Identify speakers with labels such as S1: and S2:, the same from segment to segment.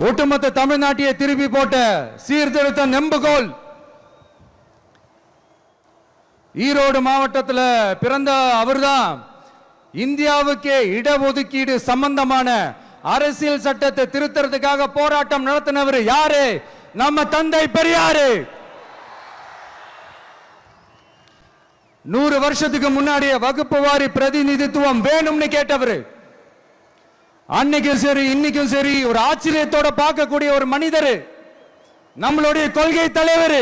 S1: ஒட்டுமொத்த தமிழ்நாட்டையே திருப்பி போட்ட சீர்திருத்த நெம்புகோல். ஈரோடு மாவட்டத்தில் பிறந்த அவர்தான் இந்தியாவுக்கே இடஒதுக்கீடு சம்பந்தமான அரசியல் சட்டத்தை திருத்தறதுக்காக போராட்டம் நடத்தினவர் யாரு? நம்ம தந்தை பெரியாரு. 100 வருஷத்துக்கு முன்னாடியே வகுப்பு வாரி பிரதிநிதித்துவம் வேணும்னு கேட்டவர். அன்னைக்கும் சரி இன்னைக்கும் சரி ஒரு ஆச்சரியத்தோட பார்க்கக்கூடிய ஒரு மனிதர், நம்மளுடைய கொள்கை தலைவர்.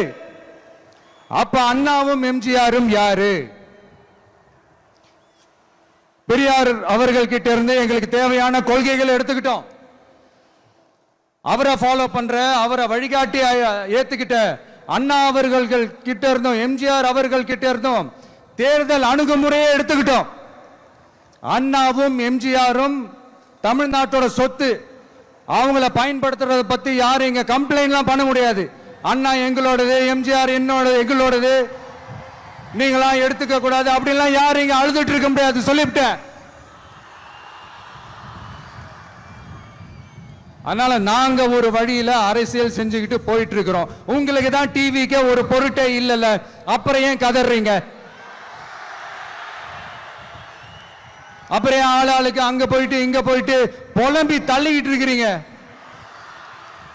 S1: அப்ப அண்ணாவும் எம்ஜிஆரும் யாரு? பெரியார் அவர்கள் கிட்ட இருந்து எங்களுக்கு தேவையான கொள்கைகளை எடுத்துக்கிட்டோம். அவரை ஃபாலோ பண்ற, அவரை வழிகாட்டி ஏத்துக்கிட்ட அண்ணா அவர்கள் கிட்ட இருந்தோம், எம்ஜிஆர் அவர்கள் கிட்ட இருந்தோம் தேர்தல் அணுகுமுறையை எடுத்துக்கிட்டோம். அண்ணாவும் எம்ஜிஆரும் தமிழ்நாட்டோட சொத்து. அவங்கள பயன்படுத்துறத பத்தி யாரும் இங்க கம்ப்ளைண்ட்லாம் பண்ண முடியாது. அண்ணா எங்களோடது, எம்ஜிஆர் எங்களோடது, நீங்களா எடுத்துக்க கூடாது அப்படிலாம் யாரும் இங்க அழுதுட்டு இருக்க முடியாது, சொல்லிவிட்டேன். அதனால நாங்க ஒரு வழியில அரசியல் செஞ்சுக்கிட்டு போயிட்டு இருக்கிறோம். உங்களுக்கு தான் டிவிக்கு ஒரு பொருட்டே இல்லைல்ல, அப்புறம் ஏன் கதறீங்க? அப்புறம் ஆளாளுக்கு அங்க போயிட்டு இங்க போயிட்டு புலம்பி தள்ளிக்கிட்டு இருக்கிறீங்க.